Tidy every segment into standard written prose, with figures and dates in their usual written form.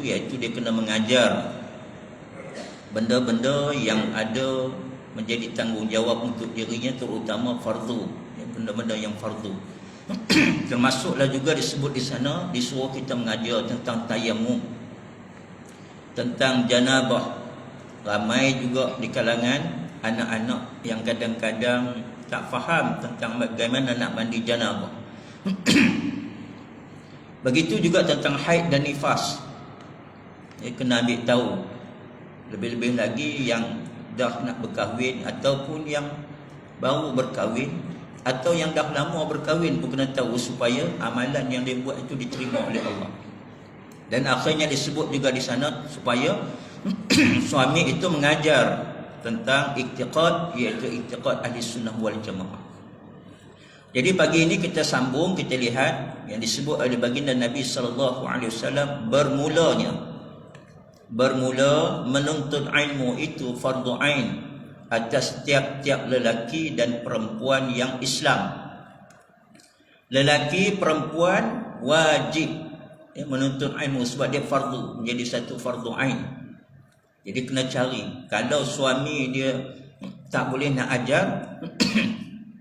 iaitu dia kena mengajar benda-benda yang ada menjadi tanggungjawab untuk dirinya, terutama fardu, benda-benda yang fardu. Termasuklah juga disebut di sana, disuruh kita mengajar tentang tayamum, tentang janabah. Ramai juga di kalangan anak-anak yang kadang-kadang tak faham tentang bagaimana nak mandi janabah. Begitu juga tentang haid dan nifas. Kena ambil tahu. Lebih-lebih lagi yang dah nak berkahwin ataupun yang baru berkahwin atau yang dah lama berkahwin pun kena tahu supaya amalan yang dia buat itu diterima oleh Allah. Dan akhirnya disebut juga di sana supaya suami itu mengajar tentang i'tiqad, iaitu i'tiqad ahli sunnah wal jamaah. Jadi pagi ini kita sambung, kita lihat yang disebut oleh baginda Nabi SAW, bermula menuntut ilmu itu fardu ain atas tiap-tiap lelaki dan perempuan yang Islam. Lelaki perempuan wajib menuntut ilmu sebab dia fardu, menjadi satu fardu ain. Jadi kena cari. Kalau suami dia tak boleh nak ajar,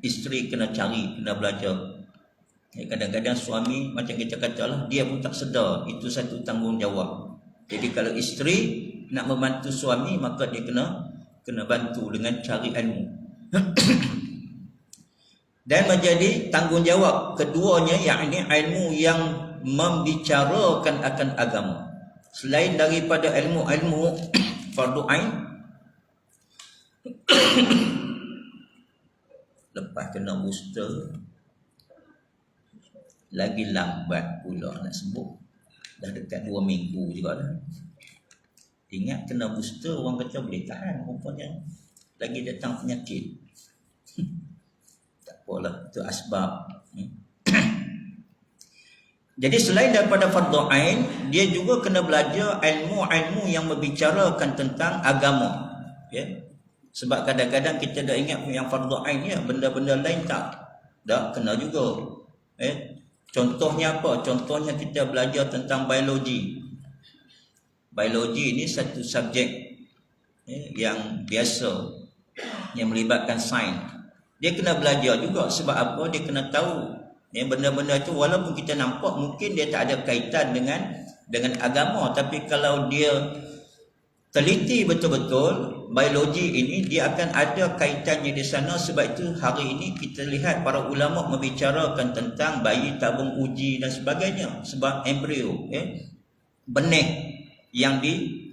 isteri kena cari, kena belajar. Kadang-kadang suami macam kita katalah, dia pun tak sedar itu satu tanggungjawab. Jadi kalau isteri nak membantu suami, maka dia kena bantu dengan cari ilmu. Dan menjadi tanggungjawab keduanya, yakni ilmu yang membicarakan akan agama. Selain daripada ilmu-ilmu fardu ain, lepas kena booster lagi lambat pula nak sembuh. Dah dekat 2 minggu juga dah. Ingat kena booster, orang kata boleh tahan, rupanya lagi datang penyakit. Tak apalah, itu asbab. Jadi selain daripada fardu ain, dia juga kena belajar ilmu-ilmu yang membicarakan tentang agama. Sebab kadang-kadang kita dah ingat yang fardu ain ya, benda-benda lain tak kena juga. Contohnya apa? Contohnya kita belajar tentang biologi. Biologi ini satu subjek yang biasa, yang melibatkan sains. Dia kena belajar juga. Sebab apa? Dia kena tahu benda-benda itu, walaupun kita nampak mungkin dia tak ada kaitan dengan agama, tapi kalau dia teliti betul-betul biologi ini, dia akan ada kaitannya di sana. Sebab itu hari ini kita lihat para ulama membicarakan tentang bayi tabung uji dan sebagainya. Sebab embrio, benih yang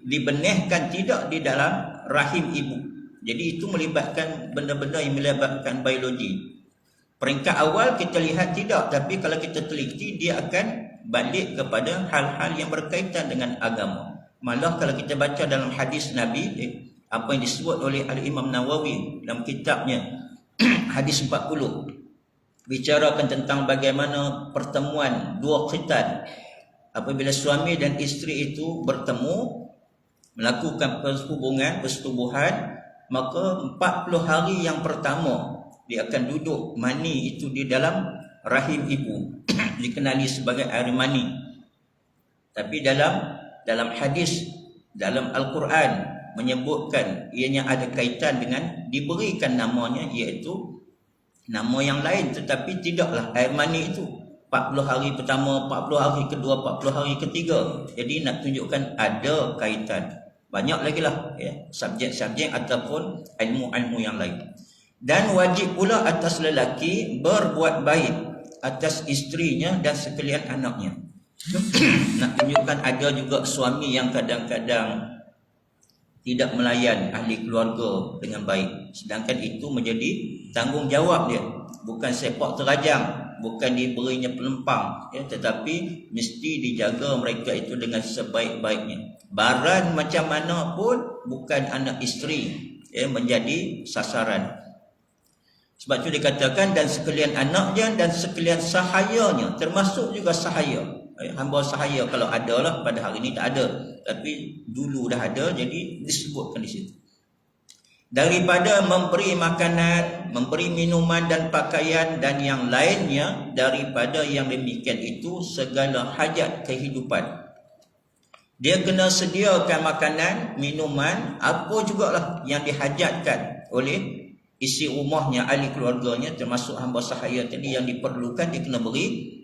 dibenihkan tidak di dalam rahim ibu. Jadi itu melibatkan benda-benda yang melibatkan biologi. Peringkat awal kita lihat tidak, tapi kalau kita teliti, dia akan balik kepada hal-hal yang berkaitan dengan agama. Malah kalau kita baca dalam hadis Nabi, apa yang disebut oleh Al-Imam Nawawi dalam kitabnya hadis 40, bicarakan tentang bagaimana pertemuan dua khitan. Apabila suami dan isteri itu bertemu, melakukan persetubuhan, maka 40 hari yang pertama dia akan duduk mani itu di dalam rahim ibu, dikenali sebagai air mani. Tapi dalam hadis, dalam Al-Quran menyebutkan ianya ada kaitan dengan diberikan namanya, iaitu nama yang lain, tetapi tidaklah air mani itu 40 hari pertama, 40 hari kedua, 40 hari ketiga. Jadi nak tunjukkan ada kaitan. Banyak lagi lah subjek-subjek ataupun ilmu-ilmu yang lain. Dan wajib pula atas lelaki berbuat baik atas isterinya dan sekalian anaknya. Nak tunjukkan ada juga suami yang kadang-kadang tidak melayan ahli keluarga dengan baik, sedangkan itu menjadi tanggungjawab dia. Bukan sepak terajang, bukan diberinya pelempang, tetapi mesti dijaga mereka itu dengan sebaik-baiknya. Baran macam mana pun bukan anak isteri menjadi sasaran. Sebab itu dikatakan dan sekalian anaknya dan sekalian sahayanya, termasuk juga sahaya. Hamba sahaya kalau ada lah, pada hari ini tak ada, tapi dulu dah ada, jadi disebutkan di situ. Daripada memberi makanan, memberi minuman dan pakaian dan yang lainnya daripada yang demikian itu, segala hajat kehidupan. Dia kena sediakan makanan, minuman, apa jugalah yang dihajatkan oleh isi rumahnya, ahli keluarganya, termasuk hamba sahaya tadi yang diperlukan, dia kena beri.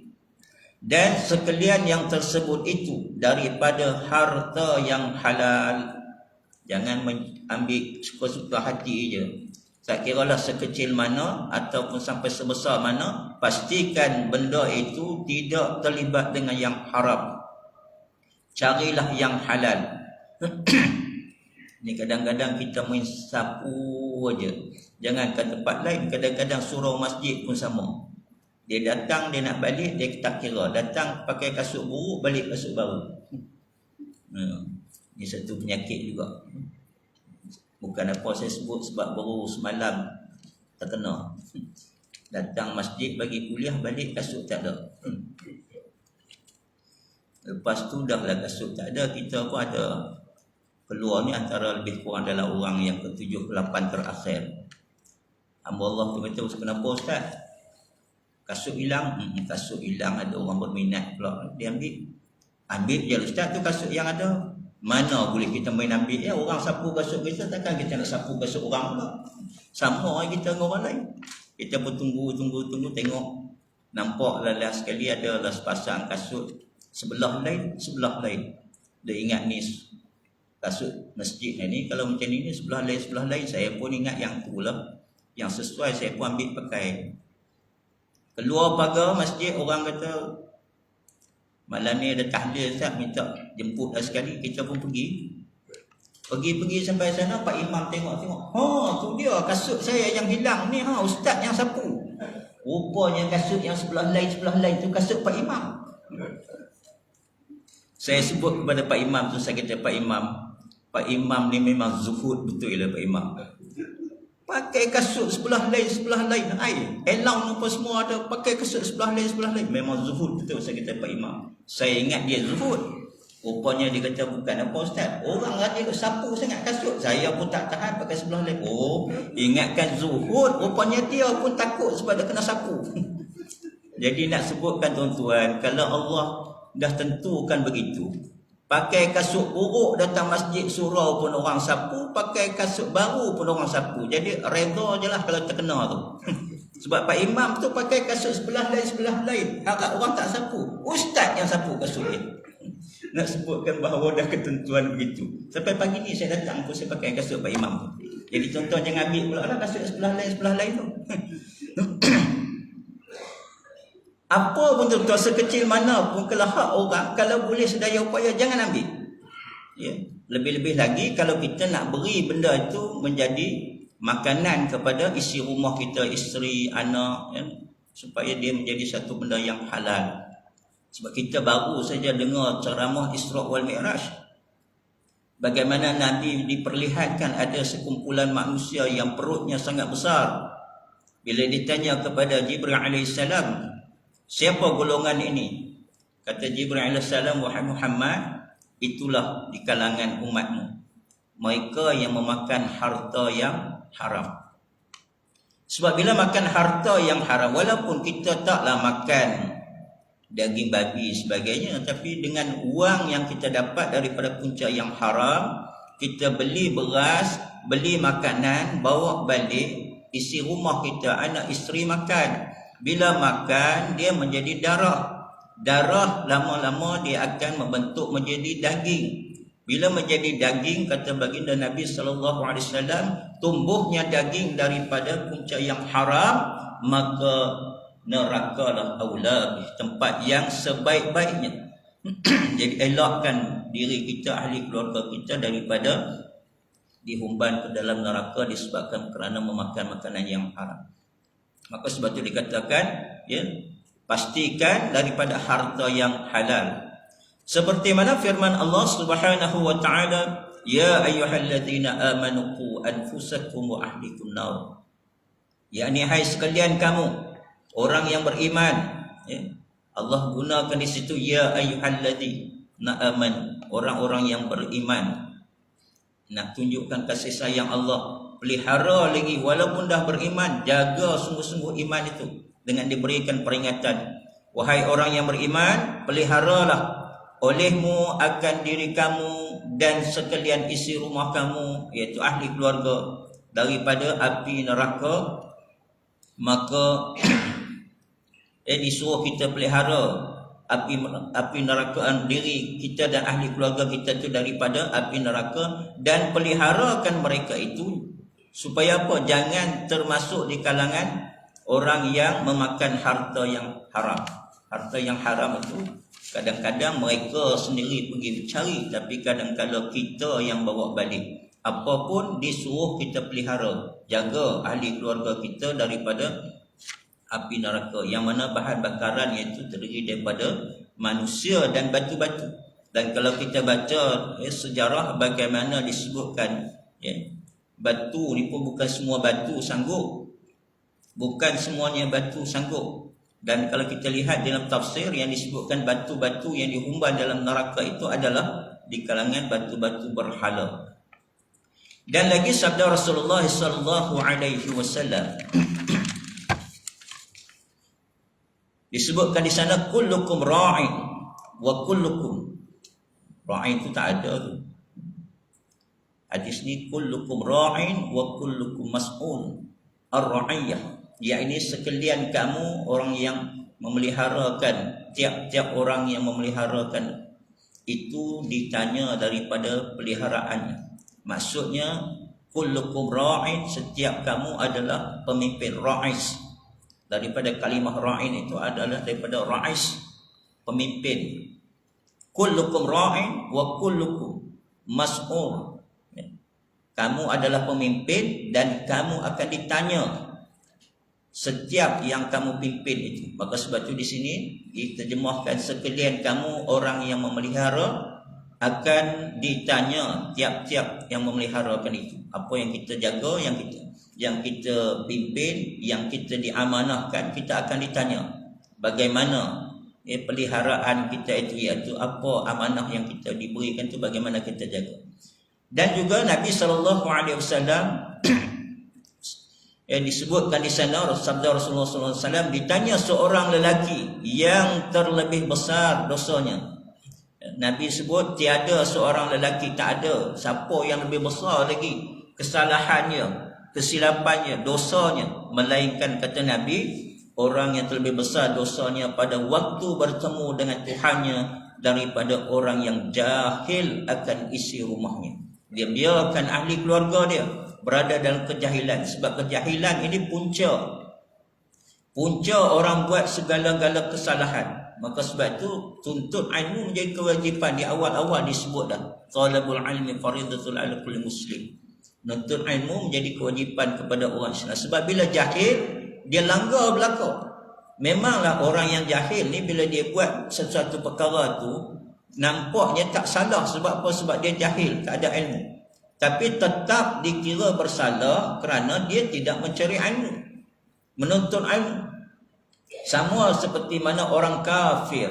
Dan sekalian yang tersebut itu daripada harta yang halal. Jangan ambil suka-suka hati je. Tak kiralah sekecil mana ataupun sampai sebesar mana, pastikan benda itu tidak terlibat dengan yang haram. Carilah yang halal. Ni kadang-kadang kita main sapu aja. Jangan ke tempat lain, kadang-kadang surau masjid pun sama. Dia datang, dia nak balik, dia tak kira. Datang pakai kasut buruk, balik kasut baru. Ini satu penyakit juga. Bukan apa saya sebut sebab baru semalam terkena. Datang masjid bagi kuliah, balik kasut tak ada. Lepas tu dah lah kasut tak ada, kita pun ada. Keluar ni antara lebih kurang dalam orang yang ke-7 ke-8 terakhir. Hamba Allah tu kata, kenapa Ustaz? Kasut hilang? Kasut hilang, ada orang berminat pula. Dia ambil je Ustaz tu kasut yang ada. Mana boleh kita main ambil ya? Orang sapu kasut kita, takkan kita nak sapu kasut orang pula. Sama kita dengan orang lain. Kita pun tunggu tengok. Nampak lah sekali ada sepasang kasut sebelah lain. Dia ingat ni kasut masjid ni, kalau macam ni sebelah lain, saya pun ingat yang tu lah, yang sesuai, saya pun ambil pakai. Keluar pagar masjid, orang kata malam ni ada tahlil Ustaz, minta jemput dah sekali. Kita pun pergi sampai sana, Pak Imam tengok, tu dia kasut saya yang hilang ni, Ustaz yang sapu. Rupanya kasut yang sebelah lain tu kasut Pak Imam. Saya sebut kepada Pak Imam tu, saya kata, Pak Imam ni memang zuhud betul lah Pak Imam. Pakai kasut sebelah lain. Elang apa semua ada, pakai kasut sebelah lain. Memang zuhud betul, saya kata Pak Imam. Saya ingat dia zuhud. Rupanya dia kata, bukan apa Ustaz, orang ada sapu sangat kasut, saya pun tak tahan pakai sebelah lain. Oh, ingatkan zuhud, rupanya dia pun takut sebab dia kena sapu. Jadi nak sebutkan tuan-tuan, kalau Allah dah tentukan begitu, pakai kasut buruk datang masjid surau pun orang sapu, pakai kasut baru pun orang sapu. Jadi redha je lah kalau terkena tu. Sebab Pak Imam tu pakai kasut sebelah lain, harap orang tak sapu, Ustaz yang sapu kasut dia. Nak sebutkan bahawa dah ketentuan begitu. Sampai pagi ni saya datang pun saya pakai kasut Pak Imam. Jadi tuan-tuan jangan ambil pula lah kasut sebelah lain tu. Apa pun tuan-tuan, sekecil mana pun, kalau hak orang, kalau boleh sedaya upaya jangan ambil. Ya. Lebih-lebih lagi kalau kita nak beri benda itu menjadi makanan kepada isi rumah kita, isteri, anak, ya, supaya dia menjadi satu benda yang halal. Sebab kita baru saja dengar ceramah Isra' wal Mi'raj. Bagaimana Nabi diperlihatkan ada sekumpulan manusia yang perutnya sangat besar. Bila ditanya kepada Jibril alaihissalam, siapa golongan ini? Kata Jibril alaihissalam, wahai Muhammad, itulah di kalangan umatmu, mereka yang memakan harta yang haram. Sebab bila makan harta yang haram, walaupun kita taklah makan daging babi sebagainya, tapi dengan uang yang kita dapat daripada punca yang haram, kita beli beras, beli makanan, bawa balik, isi rumah kita, anak isteri makan. Bila makan, dia menjadi darah. Darah lama-lama dia akan membentuk menjadi daging. Bila menjadi daging, kata baginda Nabi SAW, tumbuhnya daging daripada punca yang haram, maka nerakalah aula, tempat yang sebaik-baiknya. Jadi elakkan diri kita, ahli keluarga kita daripada dihumban ke dalam neraka disebabkan kerana memakan makanan yang haram. Maka sebab itu dikatakan, ya, pastikan daripada harta yang halal. Seperti mana firman Allah Subhanahu wa taala, ya ayyuhalladzina amanu qu anfusakum wa ahlikum nar. yakni hai sekalian kamu orang yang beriman, ya. Allah gunakan di situ ya ayyuhalladzina amanu, orang-orang yang beriman. Nak tunjukkan kasih sayang Allah. Pelihara lagi, walaupun dah beriman, jaga sungguh-sungguh iman itu dengan diberikan peringatan. Wahai orang yang beriman, peliharalah olehmu akan diri kamu dan sekalian isi rumah kamu, iaitu ahli keluarga, daripada api neraka, maka disuruh kita pelihara api neraka diri kita dan ahli keluarga kita itu daripada api neraka, dan peliharakan mereka itu supaya apa? Jangan termasuk di kalangan orang yang memakan harta yang haram. Harta yang haram itu kadang-kadang mereka sendiri pergi mencari, tapi kadang-kadang kita yang bawa balik. Apapun disuruh kita pelihara, jaga ahli keluarga kita daripada api neraka, yang mana bahan bakaran iaitu terdiri daripada manusia dan batu-batu. Dan kalau kita baca sejarah bagaimana disebutkan, batu ni pun bukan semua batu sanggup, bukan semuanya batu sanggup. Dan kalau kita lihat dalam tafsir yang disebutkan batu-batu yang dihumban dalam neraka itu adalah di kalangan batu-batu berhala. Dan lagi sabda Rasulullah sallallahu alaihi wasallam, disebutkan di sana kullukum ra'in wa kullukum, ra'in itu tak ada tu. Hadis ni kullukum ra'in wa kullukum mas'ul ar-ra'iyah, yakni sekalian kamu orang yang memeliharakan, tiap-tiap orang yang memeliharakan itu ditanya daripada peliharaannya. Maksudnya kullukum ra'in, setiap kamu adalah pemimpin. Ra'is daripada kalimah ra'in itu adalah daripada ra'is, pemimpin. Kullukum ra'in wa kullukum mas'ul, kamu adalah pemimpin dan kamu akan ditanya setiap yang kamu pimpin itu. Maka sebab itu di sini diterjemahkan sekalian kamu orang yang memelihara akan ditanya tiap-tiap yang memeliharakan itu. Apa yang kita jaga, yang kita pimpin, yang kita diamanahkan, kita akan ditanya bagaimana peliharaan kita itu, iaitu apa amanah yang kita diberikan itu, bagaimana kita jaga. Dan juga Nabi SAW yang disebutkan di sana, sabda Rasulullah SAW, ditanya seorang lelaki yang terlebih besar dosanya. Nabi sebut tiada seorang lelaki, tak ada siapa yang lebih besar lagi kesalahannya, kesilapannya, dosanya, melainkan kata Nabi, orang yang terlebih besar dosanya pada waktu bertemu dengan Tuhannya daripada orang yang jahil akan isi rumahnya. Dia biarkan ahli keluarga dia berada dalam kejahilan, sebab kejahilan ini punca orang buat segala-gala kesalahan. Maka sebab itu tuntut ilmu menjadi kewajipan. Di awal-awal disebut dah, talabul ilmi faridatul ala kulli muslim. Menuntut ilmu menjadi kewajipan kepada orang Islam. Sebab bila jahil, dia langgar belaka. Memanglah orang yang jahil ni bila dia buat sesuatu perkara tu nampaknya tak salah. Sebab apa? Sebab dia jahil, tak ada ilmu. Tapi tetap dikira bersalah kerana dia tidak mencari ilmu, menuntut ilmu. Sama seperti mana orang kafir.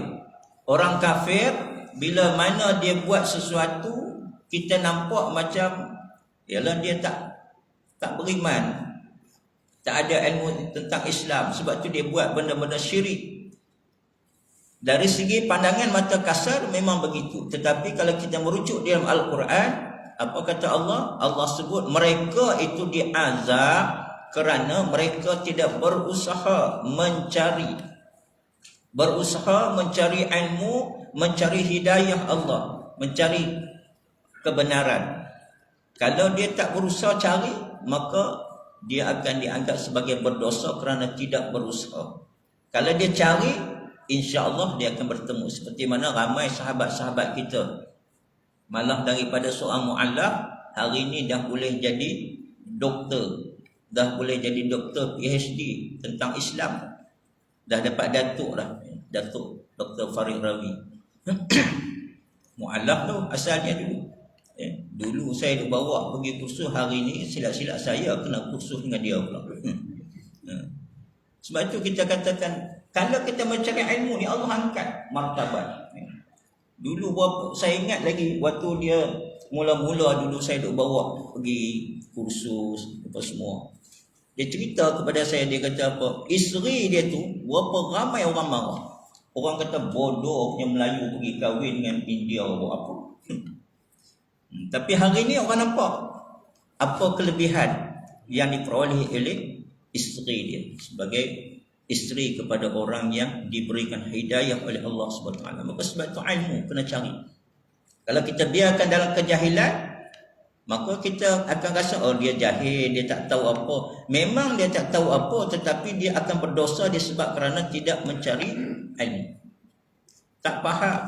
Orang kafir bila mana dia buat sesuatu, kita nampak macam ialah dia tak beriman, tak ada ilmu tentang Islam, sebab tu dia buat benda-benda syirik. Dari segi pandangan mata kasar memang begitu. Tetapi kalau kita merujuk dalam Al-Quran, apa kata Allah? Allah sebut mereka itu diazab kerana mereka tidak berusaha mencari ilmu, mencari hidayah Allah, mencari kebenaran. Kalau dia tak berusaha cari, maka dia akan dianggap sebagai berdosa kerana tidak berusaha. Kalau dia cari, insya-Allah dia akan bertemu. Seperti mana ramai sahabat-sahabat kita, malah daripada seorang mu'allaf, hari ini dah boleh jadi doktor, dah boleh jadi doktor PhD tentang Islam, dah dapat datuk dah, Datuk Dr. Farid Rawi. Mu'allaf tu asalnya dulu. Dulu saya duk bawa pergi kursus, hari ni silap-silap saya kena kursus dengan dia pula. Sebab itu kita katakan, kalau kita mencari ilmu ni, Allah angkat martabat. Dulu saya ingat lagi waktu dia mula-mula dulu saya duk bawa pergi kursus apa semua. Dia cerita kepada saya, dia kata apa? Isteri dia tu berapa ramai orang marah. Orang kata bodoh punya Melayu pergi kahwin dengan India buat apa. Tapi hari ni orang nampak apa kelebihan yang diperoleh oleh isteri dia sebagai isteri kepada orang yang diberikan hidayah oleh Allah SWT. Maka sebab itu ilmu kena cari. Kalau kita biarkan dalam kejahilan, maka kita akan rasa oh dia jahil, dia tak tahu apa. Memang dia tak tahu apa, tetapi dia akan berdosa disebab kerana tidak mencari ilmu. Tak faham.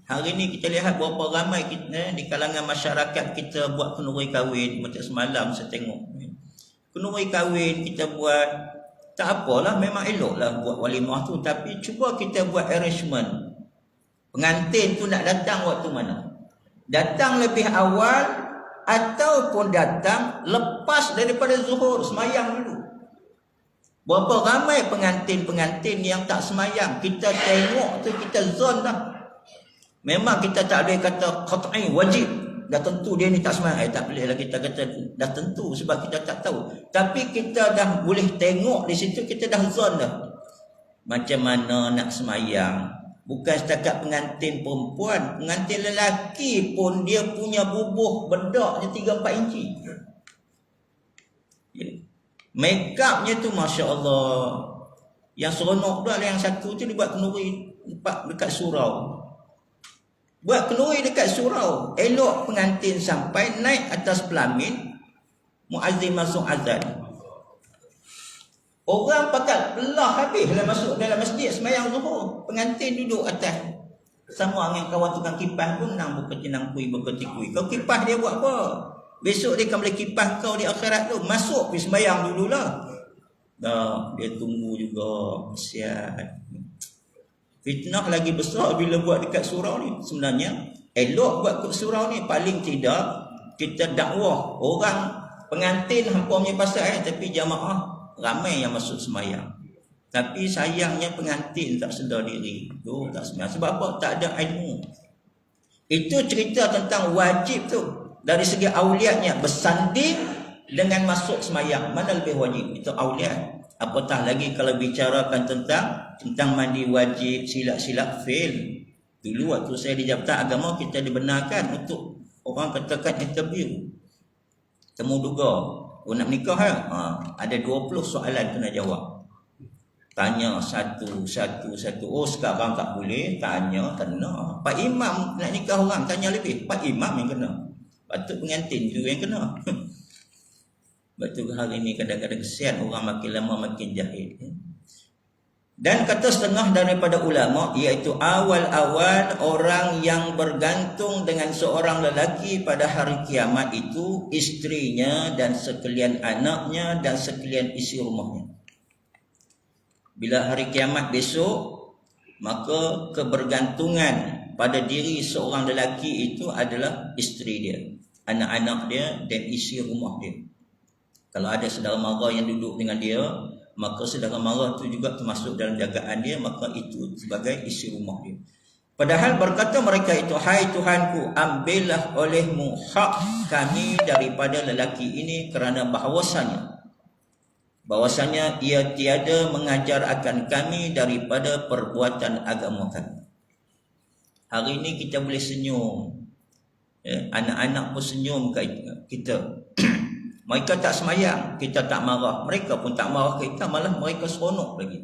Hari ni kita lihat berapa ramai kita di kalangan masyarakat kita buat kenduri kahwin. Macam semalam saya tengok. Kenduri kahwin kita buat, tak apalah, memang eloklah buat walimah tu, tapi cuba kita buat arrangement. Pengantin tu nak datang waktu mana? Datang lebih awal ataupun datang lepas daripada zuhur, semayang dulu. Berapa ramai pengantin-pengantin yang tak semayang. Kita tengok tu kita zon dah. Memang kita tak boleh kata qat'i wajib. Dah tentu dia ni tak semayang. Tak boleh lah kita kata dah tentu sebab kita tak tahu. Tapi kita dah boleh tengok di situ, kita dah zon dah. Macam mana nak semayang. Bukan setakat pengantin perempuan, pengantin lelaki pun dia punya bubuh bedaknya 3-4 inci. Make upnya tu Masya Allah. Yang seronok pula yang satu tu dia buat kenduri dekat surau. Buat kenduri dekat surau. Elok pengantin sampai naik atas pelamin, muazzin masuk azan. Orang pakat belah habis lah masuk dalam masjid semayang zuhur. Pengantin duduk atas. Sama dengan kawan tukang kipas pun nang berketinangkui. Kau kipas dia buat apa? Besok dia akan boleh kipas kau di akhirat tu. Masuk pergi semayang dululah. Dah, dia tunggu juga. Kesian. Fitnah lagi besar bila buat dekat surau ni. Sebenarnya elok buat dekat surau ni. Paling tidak kita dakwah orang pengantin hampa punya pasal tapi jamaah ramai yang masuk semayang. Tapi sayangnya pengantin tak sedar diri. Tu tak semayang. Sebab apa? Tak ada ilmu. Itu cerita tentang wajib tu. Dari segi auliatnya bersanding dengan masuk semayang. Mana lebih wajib? Itu auliat. Apatah lagi kalau bicarakan tentang mandi wajib, silap-silap fail. Dulu waktu saya di Jabatan Agama, kita dibenarkan untuk orang katakan interview. Temu duga. Oh nak menikah ada 20 soalan kena jawab. Tanya satu. Oh sekarang tak boleh tanya, kena. Pak Imam nak nikah orang tanya lebih. Pak Imam yang kena. Patut pengantin juga yang kena. Betul hari ini kadang-kadang kesian orang makin lama makin jahil. Dan kata setengah daripada ulama, iaitu awal-awal orang yang bergantung dengan seorang lelaki pada hari kiamat itu isterinya dan sekalian anaknya dan sekalian isi rumahnya. Bila hari kiamat besok, maka kebergantungan pada diri seorang lelaki itu adalah isteri dia, anak-anak dia dan isi rumah dia. Kalau ada saudara mara yang duduk dengan dia, maka saudara mara itu juga termasuk dalam jagaan dia, maka itu sebagai isi rumah dia. Padahal berkata mereka itu, hai Tuhanku, ambillah olehmu hak kami daripada lelaki ini kerana bahwasanya ia tiada mengajar akan kami daripada perbuatan agama kami. Hari ini kita boleh senyum. Anak-anak pun senyum kita. Mereka tak semayang, kita tak marah. Mereka pun tak marah kita, malah mereka seronok lagi.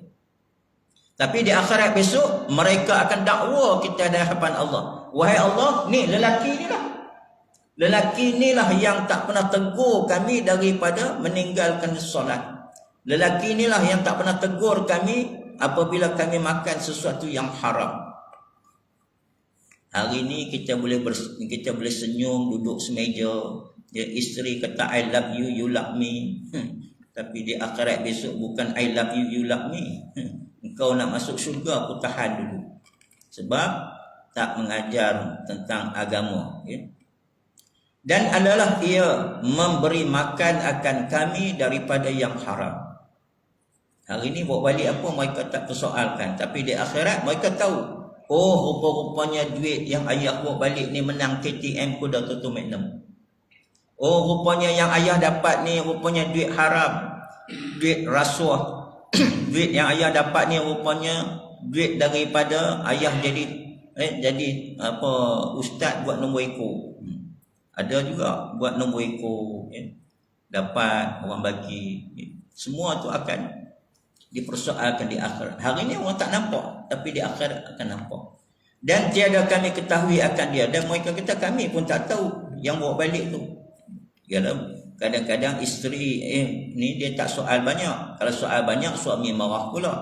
Tapi di akhirat besok, mereka akan dakwa kita di hadapan Allah. Wahai Allah, ni lelaki ni lah. Lelaki ni lah yang tak pernah tegur kami daripada meninggalkan solat. Lelaki ni lah yang tak pernah tegur kami apabila kami makan sesuatu yang haram. Hari ni kita boleh senyum, duduk semeja. Ya, isteri kata I love you, you love me. Tapi di akhirat besok bukan I love you, you love me. Engkau nak masuk syurga, aku tahan dulu. Sebab tak mengajar tentang agama. Ya. Dan adalah ia memberi makan akan kami daripada yang haram. Hari ni buat balik apa mereka tak persoalkan. Tapi di akhirat mereka tahu. Oh, rupa-rupanya duit yang ayah bawa balik ni menang KTM Kuda Toto Magnum. Oh, rupanya yang ayah dapat ni rupanya duit haram, duit rasuah. Duit yang ayah dapat ni rupanya duit daripada ayah jadi apa ustaz buat nombor ekor. Ada juga buat nombor ekor, dapat orang bagi. Semua tu akan dipersoalkan di akhirat. Hari ni orang tak nampak, tapi di akhirat akan nampak. Dan tiada kami ketahui akan dia. Dan mereka kata kami pun tak tahu yang bawa balik tu. Kadang-kadang isteri ni dia tak soal banyak. Kalau soal banyak, suami marah pula.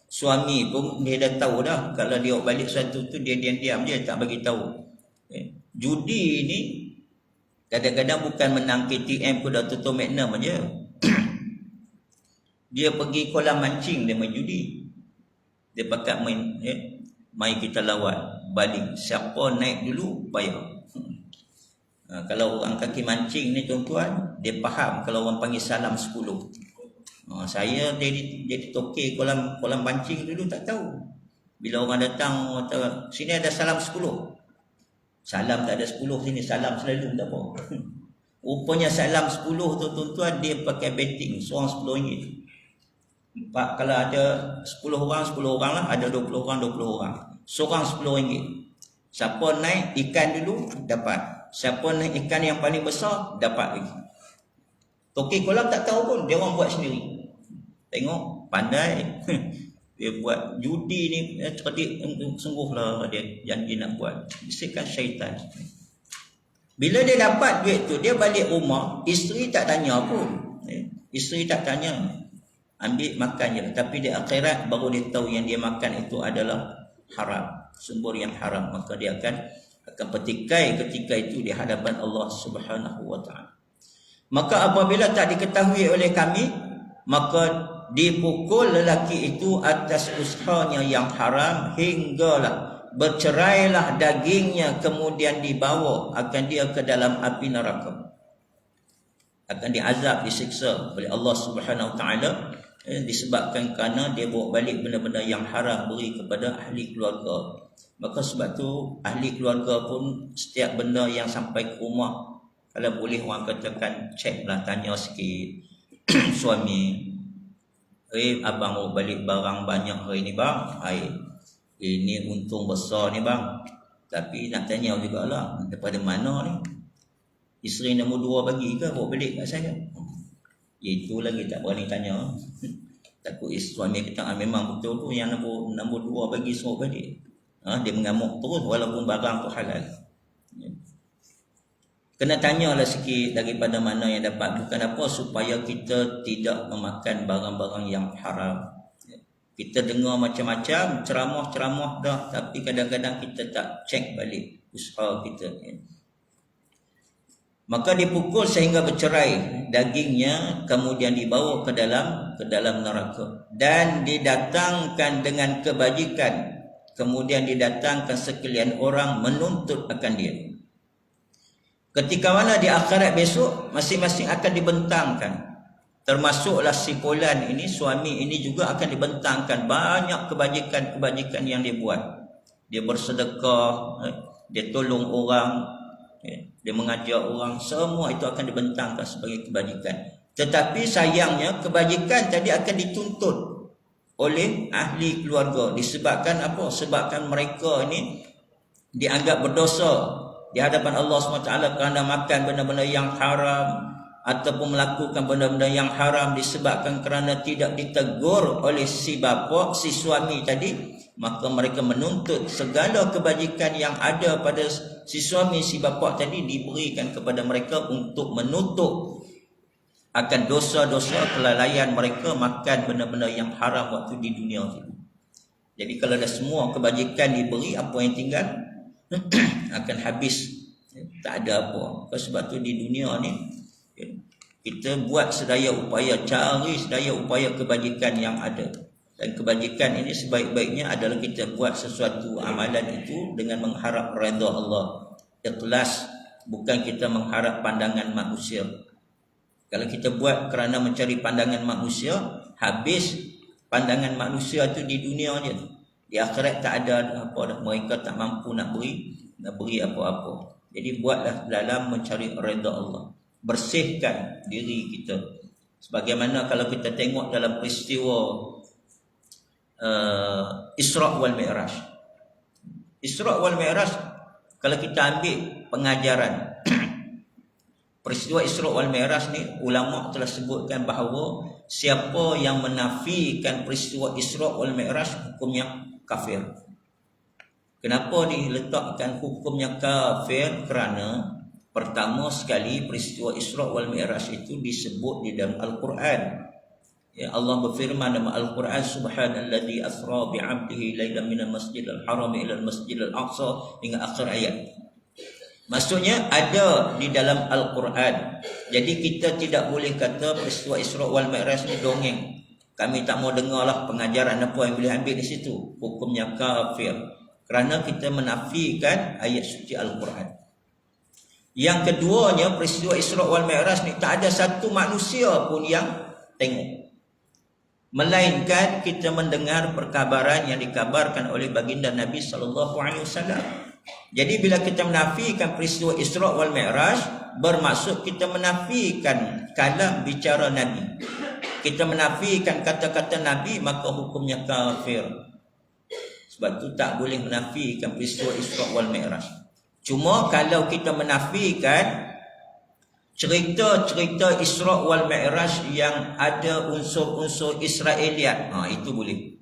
Suami pun dia dah tahu dah. Kalau dia bawa balik sesuatu tu, dia diam-diam je, tak bagi tahu. Judi ni kadang-kadang bukan menang KTM ke Dato' Magnum aja. Dia pergi kolam mancing, dia main judi. Dia pakat main kita lawan, baling. Siapa naik dulu bayar. Kalau orang kaki mancing ni tuan-tuan, dia faham kalau orang panggil salam 10. Saya jadi tokey kolam pancing dulu tak tahu. Bila orang datang kata, sini ada salam 10. Salam tak ada 10 sini, salam selalu tak apa. Rupanya salam 10 tu tuan-tuan dia pakai betting, seorang RM10. Kalau ada 10 orang lah, ada 20 orang. Seorang RM10. Siapa naik ikan dulu dapat. Siapa naik ikan yang paling besar dapat lagi. Tokey kolam tak tahu pun, dia orang buat sendiri. Tengok pandai. Dia buat judi ni cerdik sungguhlah dia janji nak buat. Bisikan syaitan. Bila dia dapat duit tu, dia balik rumah, isteri tak tanya pun. Isteri tak tanya. Ambil makan je. Tapi di akhirat baru dia tahu yang dia makan itu adalah haram, sumber yang haram. Maka dia akan petikai ketika itu di hadapan Allah Subhanahu wa taala. Maka apabila tak diketahui oleh kami, maka dipukul lelaki itu atas usahanya yang haram hinggalah bercerailah dagingnya, kemudian dibawa akan dia ke dalam api neraka, akan diazab, disiksa oleh Allah Subhanahu wa taala disebabkan kerana dia bawa balik benda-benda yang haram beri kepada ahli keluarga. Maka sebab tu ahli keluarga pun setiap benda yang sampai ke rumah, kalau boleh orang katakan ceklah, tanya sikit suami, abang mau balik barang banyak hari ni bang, ini untung besar ni bang, tapi nak tanya jugalah daripada mana ni, isteri nombor 2 bagi ke bawa balik kat saya? Itu lagi tak berani tanya. Takut suami kata memang betul tu yang nombor 2 bagi suruh balik. Dia mengamuk terus walaupun barang tu halal. Kena tanyalah sikit daripada mana yang dapat. Bukan apa, supaya kita tidak memakan barang-barang yang haram. Kita dengar macam-macam ceramah-ceramah dah, tapi kadang-kadang kita tak cek balik usaha kita. Maka dipukul sehingga bercerai dagingnya, kemudian dibawa ke dalam neraka, dan didatangkan dengan kebajikan, kemudian didatangkan sekalian orang menuntut akan dia. Ketika mana di akhirat besok, masing-masing akan dibentangkan. Termasuklah si fulan ini, suami ini juga akan dibentangkan banyak kebajikan-kebajikan yang dia buat. Dia bersedekah, dia tolong orang, dia mengajar orang, semua itu akan dibentangkan sebagai kebajikan. Tetapi sayangnya kebajikan tadi akan dituntut oleh ahli keluarga. Disebabkan apa? Sebabkan mereka ini dianggap berdosa di hadapan Allah SWT kerana makan benda-benda yang haram ataupun melakukan benda-benda yang haram, disebabkan kerana tidak ditegur oleh si bapa, si suami tadi. Maka mereka menuntut segala kebajikan yang ada pada si suami, si bapa tadi diberikan kepada mereka untuk menutup akan dosa-dosa kelalaian mereka makan benda-benda yang haram waktu di dunia itu. Jadi kalau dah semua kebajikan diberi, apa yang tinggal akan habis, tak ada apa. Sebab tu di dunia ni kita buat sedaya upaya, cari sedaya upaya kebajikan yang ada. Dan kebajikan ini sebaik-baiknya adalah kita buat sesuatu amalan itu dengan mengharap redha Allah, ikhlas, bukan kita mengharap pandangan manusia. Kalau kita buat kerana mencari pandangan manusia, habis pandangan manusia itu di dunia je. Di akhirat tak ada apa dah, mereka tak mampu nak beri apa-apa. Jadi buatlah dalam mencari redha Allah, bersihkan diri kita. Sebagaimana kalau kita tengok dalam peristiwa Isra' wal Mi'raj. Isra' wal Mi'raj, kalau kita ambil pengajaran peristiwa Isra' wal Mi'raj ni, ulama telah sebutkan bahawa siapa yang menafikan peristiwa Isra' wal Mi'raj hukumnya kafir. Kenapa diletakkan hukumnya kafir? Kerana pertama sekali peristiwa Isra' wal Mi'raj itu disebut di dalam Al-Quran. Ya, Allah berfirman dalam Al-Quran, Subhanalladzi asra bi'abdihi lailan minal masjidil haram ila al-masjidil aqsa, hingga akhir ayat. Maksudnya ada di dalam Al-Quran. Jadi kita tidak boleh kata peristiwa Isra' wal Mi'raj ni dongeng. Kami tak mau dengarlah pengajaran apa yang boleh ambil di situ. Hukumnya kafir. Kerana kita menafikan ayat suci Al-Quran. Yang keduanya, peristiwa Isra' wal Mi'raj ni tak ada satu manusia pun yang tengok. Melainkan kita mendengar perkabaran yang dikabarkan oleh baginda Nabi SAW. Jadi bila kita menafikan peristiwa Isra' wal Mi'raj, bermaksud kita menafikan kalam bicara Nabi. Kita menafikan kata-kata Nabi, maka hukumnya kafir. Sebab tu tak boleh menafikan peristiwa Isra' wal Mi'raj. Cuma kalau kita menafikan cerita-cerita Isra' wal Mi'raj yang ada unsur-unsur Israeliat, itu boleh.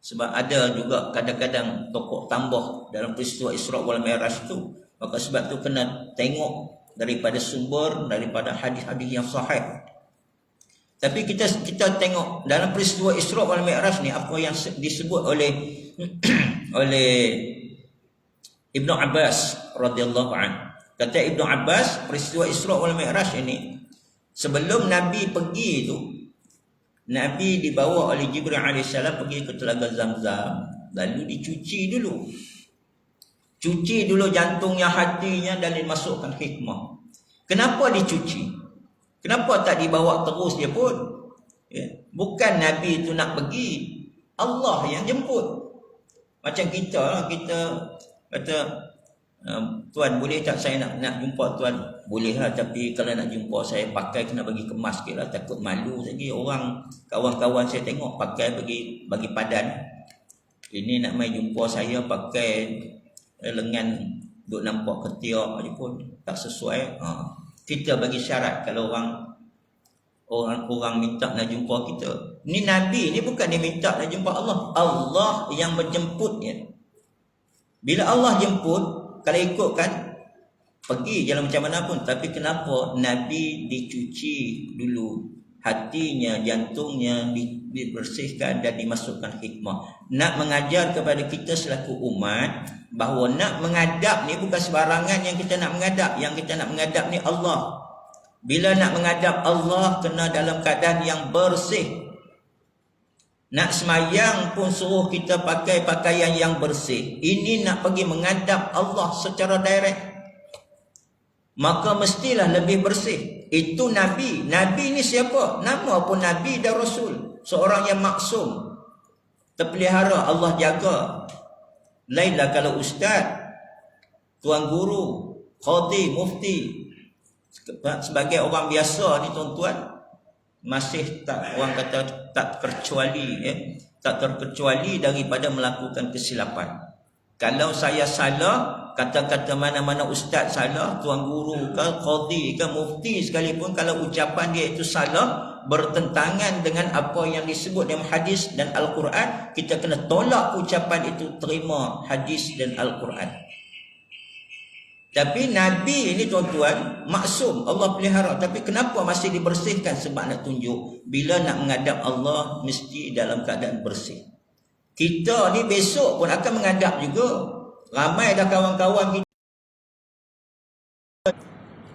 Sebab ada juga kadang-kadang tokoh tambah dalam peristiwa Isra' wal Mi'raj tu. Maka sebab tu kena tengok daripada sumber, daripada hadis-hadis yang sahih. Tapi kita tengok dalam peristiwa Isra' wal Mi'raj ni, apa yang disebut oleh oleh Ibnu Abbas radhiyallahu anhu. Kata Ibnu Abbas, peristiwa Isra' wal Mi'raj ini, sebelum Nabi pergi tu, Nabi dibawa oleh Jibril AS pergi ke Telaga Zamzam. Lalu dicuci dulu. Cuci dulu jantungnya, hatinya, dan dimasukkan hikmah. Kenapa dicuci? Kenapa tak dibawa terus dia pun? Ya. Bukan Nabi itu nak pergi, Allah yang jemput. Macam kita kata, Tuan boleh tak saya nak jumpa Tuan? Boleh lah, tapi kalau nak jumpa saya pakai kena bagi kemas sikit lah, takut malu lagi orang kawan-kawan saya tengok pakai bagi padan. Ini nak mai jumpa saya pakai lengan duk nampak ketiak je pun tak sesuai. Kita bagi syarat kalau orang minta nak jumpa kita. Ni Nabi ni bukan dia minta nak jumpa Allah, Allah yang menjemputnya. Bila Allah jemput, kalau ikutkan pergi jalan macam mana pun. Tapi kenapa Nabi dicuci dulu hatinya, jantungnya dibersihkan dan dimasukkan hikmah. Nak mengajar kepada kita selaku umat bahawa nak menghadap ni bukan sebarangan yang kita nak menghadap. Yang kita nak menghadap ni Allah. Bila nak menghadap Allah, kena dalam keadaan yang bersih. Nak semayang pun suruh kita pakai pakaian yang bersih. Ini nak pergi menghadap Allah secara direct, maka mestilah lebih bersih. Itu Nabi. Nabi ni siapa? Nama pun Nabi dan Rasul. Seorang yang maksum, terpelihara, Allah jaga. Lainlah kalau ustaz, tuan guru, khadi, mufti. Sebagai orang biasa ni tuan-tuan, masih tak, orang kata tak terkecuali daripada melakukan kesilapan. Kalau saya salah, kata-kata mana-mana ustaz salah, tuan guru ke, khadi ke, mufti sekalipun, kalau ucapan dia itu salah, bertentangan dengan apa yang disebut dalam hadis dan Al-Quran, kita kena tolak ucapan itu, terima hadis dan Al-Quran. Tapi Nabi ini tuan-tuan maksum, Allah pelihara. Tapi kenapa masih dibersihkan? Sebab nak tunjuk bila nak menghadap Allah mesti dalam keadaan bersih. Kita ni besok pun akan menghadap juga. Ramai dah kawan-kawan kita.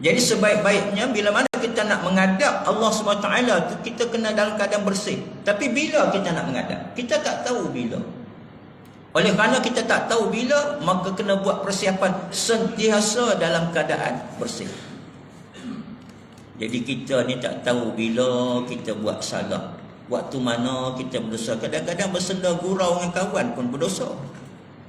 Jadi sebaik-baiknya bila mana kita nak menghadap Allah SWT, kita kena dalam keadaan bersih. Tapi bila kita nak menghadap? Kita tak tahu bila. Oleh kerana kita tak tahu bila, maka kena buat persiapan sentiasa dalam keadaan bersih. Jadi kita ni tak tahu bila kita buat salah, waktu mana kita berdosa. Kadang-kadang bersenda gurau dengan kawan pun berdosa,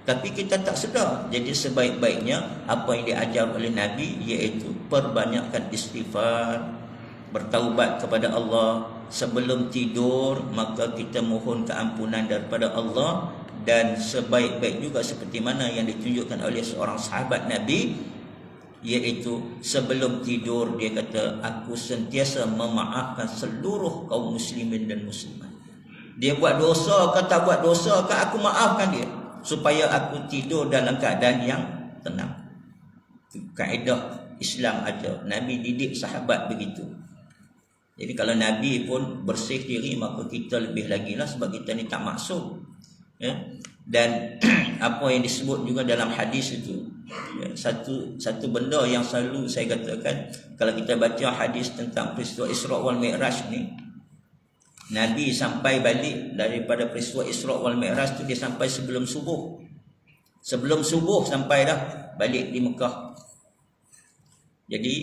tapi kita tak sedar. Jadi sebaik-baiknya apa yang diajar oleh Nabi, iaitu perbanyakkan istighfar, bertaubat kepada Allah. Sebelum tidur maka kita mohon keampunan daripada Allah. Dan sebaik-baik juga seperti mana yang ditunjukkan oleh seorang sahabat Nabi, iaitu sebelum tidur dia kata, aku sentiasa memaafkan seluruh kaum muslimin dan muslimat. Dia buat dosa ke tak buat dosa ke, aku maafkan dia supaya aku tidur dalam keadaan yang tenang. Kaedah Islam ada, Nabi didik sahabat begitu. Jadi kalau Nabi pun bersih diri, maka kita lebih lagi lah, sebab kita ni tak maksum, ya. Dan apa yang disebut juga dalam hadis itu, ya, satu benda yang selalu saya katakan, kalau kita baca hadis tentang peristiwa Isra wal Mi'raj ni, Nabi sampai balik daripada peristiwa Isra wal Mi'raj tu, dia sampai sebelum subuh. Sebelum subuh sampai dah balik di Mekah. Jadi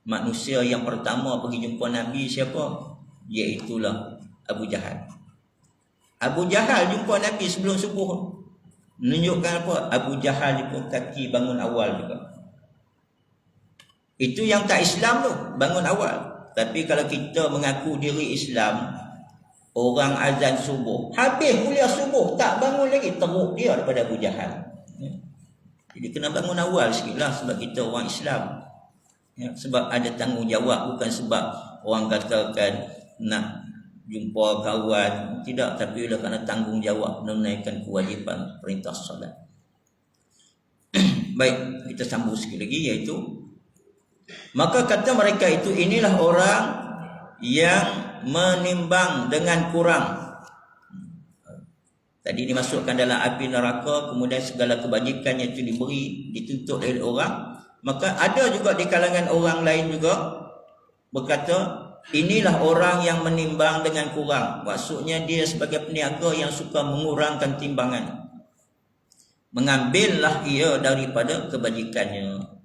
manusia yang pertama pergi jumpa Nabi siapa? Iaitulah Abu Jahal. Abu Jahal jumpa Nabi sebelum subuh. Menunjukkan apa? Abu Jahal pun kaki bangun awal juga. Itu yang tak Islam tu, bangun awal. Tapi kalau kita mengaku diri Islam, orang azan subuh, habis kuliah subuh tak bangun lagi, teruk dia daripada Abu Jahal. Jadi kena bangun awal sikit lah, sebab kita orang Islam, ya, sebab ada tanggungjawab, bukan sebab orang katakan nak jumpa kawan, tidak, tapi oleh kerana tanggungjawab menunaikan kewajipan perintah solat. Baik, kita sambung sikit lagi, iaitu maka kata mereka itu, inilah orang yang menimbang dengan kurang. Tadi dimasukkan dalam api neraka, kemudian segala kebajikan yang itu dituntut oleh orang. Maka ada juga di kalangan orang lain juga berkata, inilah orang yang menimbang dengan kurang. Maksudnya dia sebagai peniaga yang suka mengurangkan timbangan. Mengambillah ia daripada kebajikannya.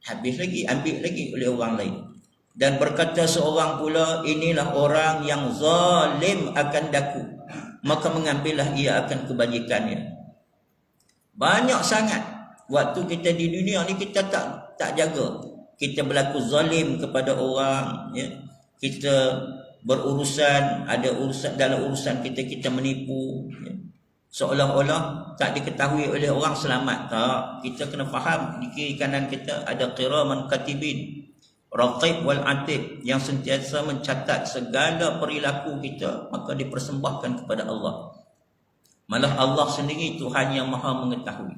Habis lagi, ambil lagi oleh orang lain. Dan berkata seorang pula, inilah orang yang zalim akan daku, maka mengambillah ia akan kebajikannya. Banyak sangat. Waktu kita di dunia ni kita tak jaga. Kita berlaku zalim kepada orang, ya. Kita berurusan, ada urusan, dalam urusan kita menipu, ya. Seolah-olah tak diketahui oleh orang, selamat. Tak, kita kena faham di kiri kanan kita ada qiraman katibin, raqib wal atid, yang sentiasa mencatat segala perilaku kita, maka dipersembahkan kepada Allah. Malah Allah sendiri Tuhan yang maha mengetahui.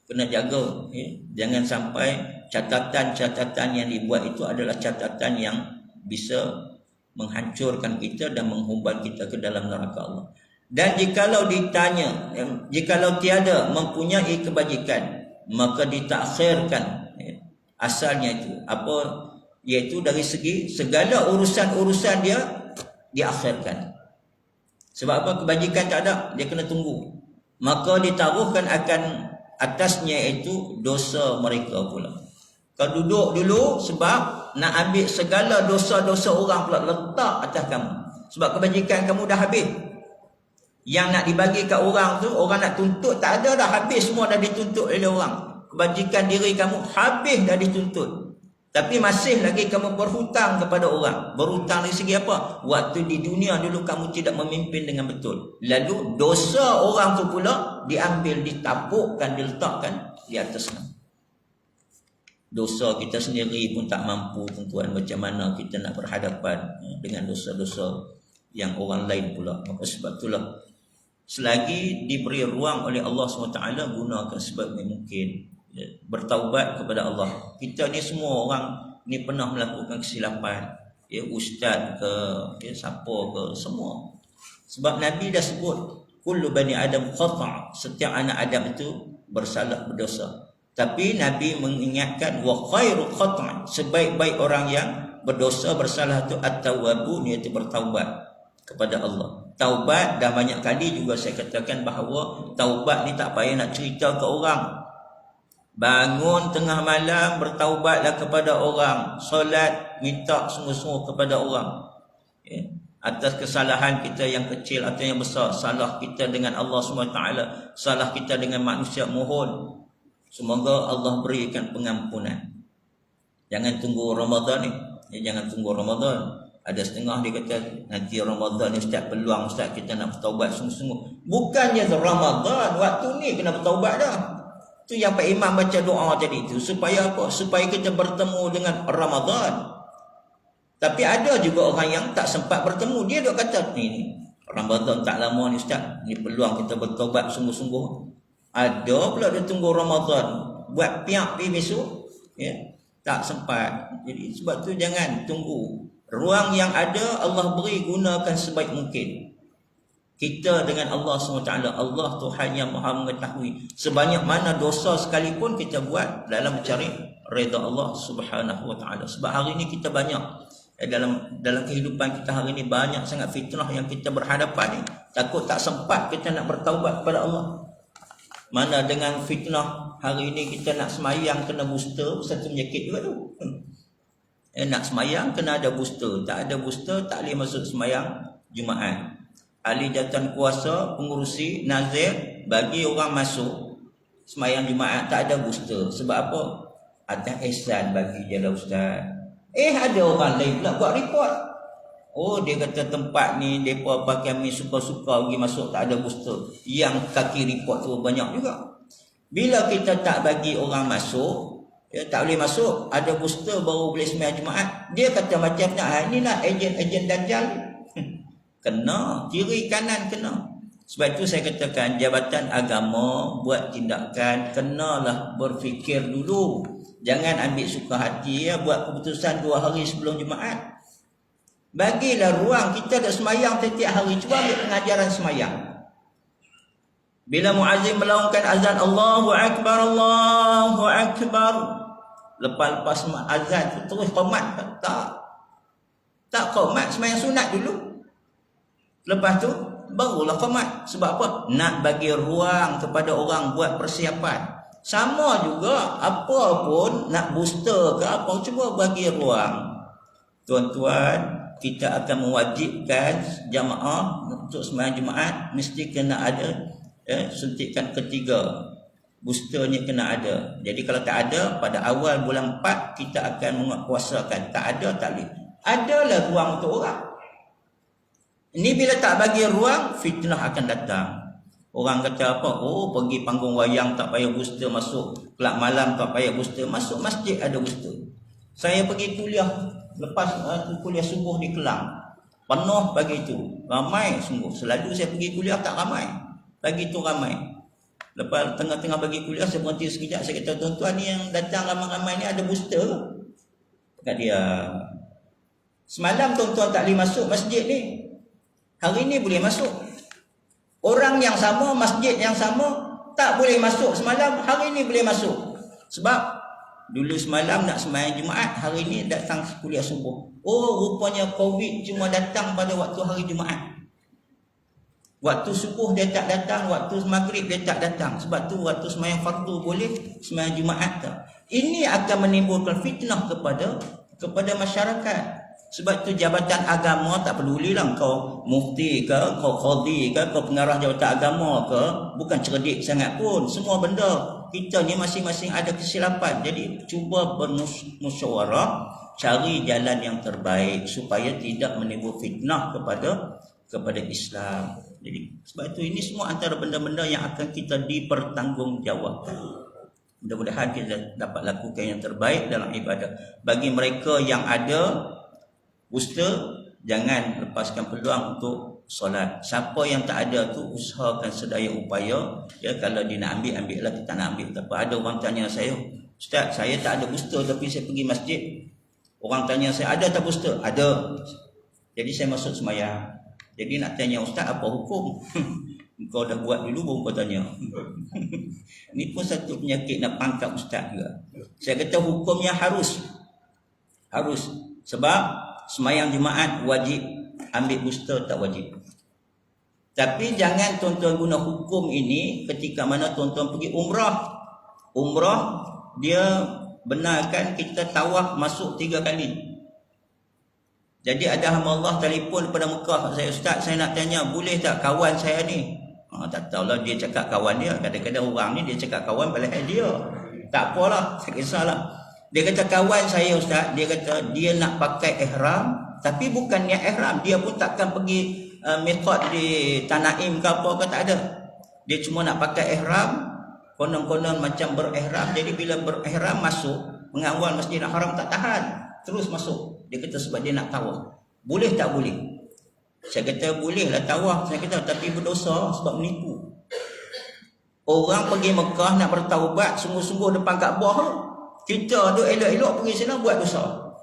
Kena jaga, ya. Jangan sampai catatan-catatan yang dibuat itu adalah catatan yang bisa menghancurkan kita dan menghumban kita ke dalam neraka Allah. Dan jikalau ditanya, jikalau tiada mempunyai kebajikan, maka ditakhirkan, ya, asalnya itu apa, iaitu dari segi segala urusan-urusan dia diakhirkan. Sebab apa? Kebajikan tak ada, dia kena tunggu. Maka ditaruhkan akan atasnya itu dosa mereka pula. Kau duduk dulu sebab nak ambil segala dosa-dosa orang pula letak atas kamu. Sebab kebajikan kamu dah habis. Yang nak dibagi kat orang tu, orang nak tuntut, tak ada dah, habis semua dah dituntut oleh orang. Kebajikan diri kamu habis dah dituntut. Tapi masih lagi kamu berhutang kepada orang. Berhutang dari segi apa? Waktu di dunia dulu kamu tidak memimpin dengan betul. Lalu dosa orang tu pula diambil, ditapukkan, diletakkan di atas kamu. Dosa kita sendiri pun tak mampu, tuan-tuan, macam mana kita nak berhadapan dengan dosa-dosa yang orang lain pula. Maka sebab itulah, selagi diberi ruang oleh Allah SWT, gunakan sebab mungkin, ya, bertaubat kepada Allah. Kita ni semua orang ni pernah melakukan kesilapan, ya, ustaz ke, ya, siapa ke, semua. Sebab Nabi dah sebut, kullu bani Adam khata', setiap anak Adam itu bersalah, berdosa. Tapi Nabi mengingatkan, wa khairu khata', sebaik-baik orang yang berdosa, bersalah itu at-tawwabun, iaitu bertaubat kepada Allah. Taubat dah banyak kali juga saya katakan bahawa taubat ni tak payah nak cerita ke orang. Bangun tengah malam, bertaubatlah kepada orang. Solat, minta semua-semua kepada orang, ya, atas kesalahan kita yang kecil atau yang besar. Salah kita dengan Allah SWT, salah kita dengan manusia, mohon semoga Allah berikan pengampunan. Jangan tunggu Ramadan ni. Jangan tunggu Ramadan. Ada setengah dia kata nanti Ramadan ni Ustaz, peluang Ustaz kita nak bertaubat sungguh-sungguh. Bukannya Ramadan, waktu ni kena bertaubat dah. Tu yang Pak Imam baca doa tadi tu, supaya apa? Supaya kita bertemu dengan Ramadan. Tapi ada juga orang yang tak sempat bertemu, dia duk kata ni Ramadan tak lama ni Ustaz, ni peluang kita bertaubat sungguh-sungguh. Ada pula dia tunggu Ramadan buat piak pergi besok, ya, tak sempat. Jadi sebab tu jangan tunggu. Ruang yang ada Allah beri, gunakan sebaik mungkin. Kita dengan Allah SWT, Allah Tuhan yang Maha mengetahui sebanyak mana dosa sekalipun kita buat dalam mencari redha Allah Subhanahu Wa Taala. Sebab hari ini kita banyak dalam kehidupan kita hari ini banyak sangat fitnah yang kita berhadapan ni. Takut tak sempat kita nak bertaubat kepada Allah. Mana dengan fitnah hari ini kita nak semayang kena booster, satu penyakit juga tu. Nak semayang kena ada booster, tak ada booster tak boleh masuk semayang Jumaat. Ahli jawatan kuasa, pengurusi, nazir bagi orang masuk semayang Jumaat tak ada booster. Sebab apa? Atas ihsan bagi je lah Ustaz. Ada orang lain pula buat report. Oh, dia kata tempat ni mereka pakai kami suka-suka pergi masuk tak ada booster. Yang kaki report tu banyak juga. Bila kita tak bagi orang masuk, tak boleh masuk, ada booster baru boleh sembahyang Jumaat. Dia kata macam ni lah ejen-ejen Dajjal. Kena, kiri kanan kena. Sebab itu saya katakan jabatan agama buat tindakan kenalah berfikir dulu. Jangan ambil suka hati buat keputusan 2 hari sebelum Jumaat. Bagilah ruang, kita dah semayang setiap hari. Cuba ambil pengajaran semayang. Bila muazzin melaungkan azan Allahu Akbar, Allahu Akbar, lepas azan tu terus qomat. Tak qomat, semayang sunat dulu. Lepas tu barulah qomat. Sebab apa? Nak bagi ruang kepada orang buat persiapan. Sama juga apa pun nak booster ke apa, cuba bagi ruang. Tuan-tuan, kita akan mewajibkan jamaah untuk sembahyang Jumaat mesti kena ada suntikan ketiga. Boosternya kena ada. Jadi kalau tak ada, pada awal bulan 4 kita akan menguasakan. Tak ada, tak boleh. Adalah ruang untuk orang. Ini bila tak bagi ruang, fitnah akan datang. Orang kata apa? Oh, pergi panggung wayang tak payah booster masuk. Kelab malam tak payah booster masuk. Masjid ada booster. Saya pergi kuliah lepas kuliah subuh di Kelang. Penuh pagi itu. Ramai sungguh. Selalu saya pergi kuliah tak ramai. Pagi itu ramai. Lepas tengah-tengah bagi kuliah saya berhenti sekejap. Saya kata, tuan-tuan ni yang datang ramai-ramai ni ada booster ke? Kata dia, semalam tuan-tuan tak boleh masuk masjid ni. Hari ni boleh masuk. Orang yang sama, masjid yang sama tak boleh masuk semalam, hari ni boleh masuk. Sebab dulu semalam nak sembahyang Jumaat, hari ni datang kuliah subuh. Oh, rupanya COVID cuma datang pada waktu hari Jumaat. Waktu subuh dia tak datang, waktu maghrib dia tak datang. Sebab tu waktu sembahyang fardu boleh, sembahyang Jumaat tak. Ini akan menimbulkan fitnah kepada masyarakat. Sebab tu jabatan agama tak peduli lah kau mufti ke, kau qadi ke, kau pengarah jabatan agama ke, bukan cerdik sangat pun. Semua benda kita ni masing-masing ada kesilapan. Jadi cuba bermusyawarah, cari jalan yang terbaik supaya tidak menimbul fitnah kepada Islam. Jadi sebab itu ini semua antara benda-benda yang akan kita dipertanggungjawabkan. Mudah-mudahan kita dapat lakukan yang terbaik dalam ibadah. Bagi mereka yang ada booster, jangan lepaskan peluang untuk solat. Siapa yang tak ada tu usahakan sedaya upaya. Kalau dia nak ambil lah, kita nak ambil. Tapi ada orang tanya saya, Ustaz, saya tak ada booster tapi saya pergi masjid. Orang tanya saya, ada tak booster? Ada. Jadi saya masuk semayang. Jadi nak tanya Ustaz, apa hukum? Kau dah buat dulu baru kau tanya. Ini pun satu penyakit nak pangkap Ustaz juga. Saya kata hukumnya harus. Sebab semayang Jumaat wajib, ambil booster tak wajib. Tapi jangan tuan-tuan guna hukum ini ketika mana tuan-tuan pergi umrah. Umrah dia benarkan kita tawaf masuk 3 kali. Jadi ada hamba Allah telefon daripada Mekah, saya, Ustaz, saya nak tanya, boleh tak kawan saya ni? Tak tahulah dia cakap kawan dia. Kadang-kadang orang ni dia cakap kawan padahal dia. Tak apalah, tak kisahlah. Dia kata kawan saya ustaz, dia kata dia nak pakai ihram tapi bukan niat ihram, dia pun takkan pergi miqat di Tanaim ke apa ke, tak ada. Dia cuma nak pakai ihram, konon-konon macam berihram, jadi bila berihram masuk mengawal Masjidil Haram tak tahan, terus masuk. Dia kata sebab dia nak tawaf. Boleh tak boleh? Saya kata boleh lah tawaf, saya kata, tapi berdosa sebab menipu. Orang pergi Mekah nak bertaubat sungguh-sungguh depan Kaabah, kita tu elok-elok pergi sana buat dosa.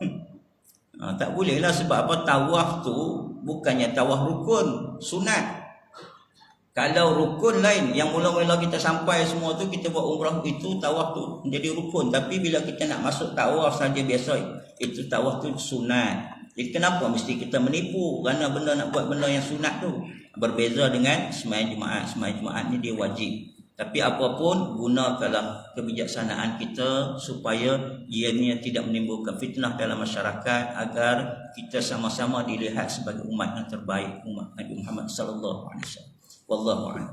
Tak boleh lah, sebab apa? Tawaf tu bukannya tawaf rukun, sunat. Kalau rukun lain, yang mula-mula kita sampai semua tu kita buat umrah, itu tawaf tu menjadi rukun. Tapi bila kita nak masuk tawaf saja biasa, itu tawaf tu sunat. Jadi kenapa mesti kita menipu kerana benda nak buat benda yang sunat tu? Berbeza dengan sembahyang Jumaat. Sembahyang Jumaat ni dia wajib. Tapi apapun, gunakanlah kebijaksanaan kita supaya ianya tidak menimbulkan fitnah dalam masyarakat, agar kita sama-sama dilihat sebagai umat yang terbaik, umat Nabi Muhammad sallallahu alaihi wasallam. Wallahu a'lam.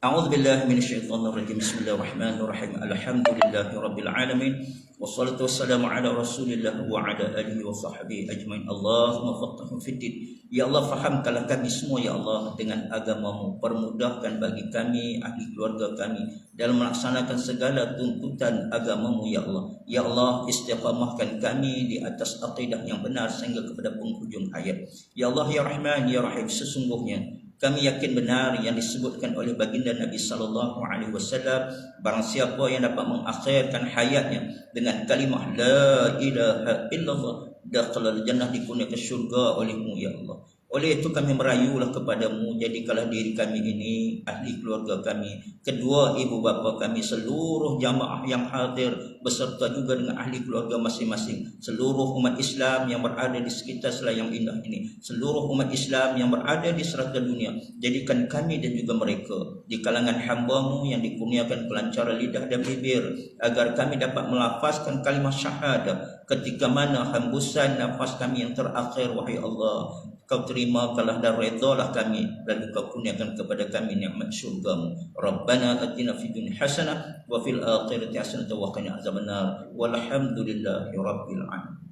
A'udzu billahi minasyaitonir rajim. Bismillahirrahmanirrahim. Alhamdulillahirabbil alamin. Wassalatu wassalamu ala Rasulillah wa ala alihi wa sahbihi ajmain. Allahumma faqqihna fid din. Ya Allah, fahamkanlah kami semua ya Allah dengan agama-Mu. Permudahkan bagi kami, ahli keluarga kami dalam melaksanakan segala tuntutan agama-Mu ya Allah. Ya Allah, istiqamahkan kami di atas akidah yang benar sehingga kepada penghujung hayat. Ya Allah ya Rahman ya Rahim, sesungguhnya kami yakin benar yang disebutkan oleh baginda Nabi sallallahu alaihi wasallam, barang siapa yang dapat mengakhirkan hayatnya dengan kalimah la ilaha illallah, dakhala al-jannah, dikurniakan syurga oleh-Mu ya Allah. Oleh itu kami merayulah kepada-Mu, jadikanlah diri kami ini, ahli keluarga kami, kedua ibu bapa kami, seluruh jamaah yang hadir beserta juga dengan ahli keluarga masing-masing, seluruh umat Islam yang berada di sekitar selayang indah ini, seluruh umat Islam yang berada di serata dunia. Jadikan kami dan juga mereka di kalangan hamba-Mu yang dikurniakan kelancaran lidah dan bibir, agar kami dapat melafazkan kalimah syahadah ketika mana hembusan nafas kami yang terakhir. Wahai Allah, Kau terimakanlah dan redalah kami, dan Kau kurniakan kepada kami nikmat syurga-Mu. Rabbana atina fid dunya hasanah wa fil akhirati hasanah wa qina azabannar. Walhamdulillahi rabbil alamin.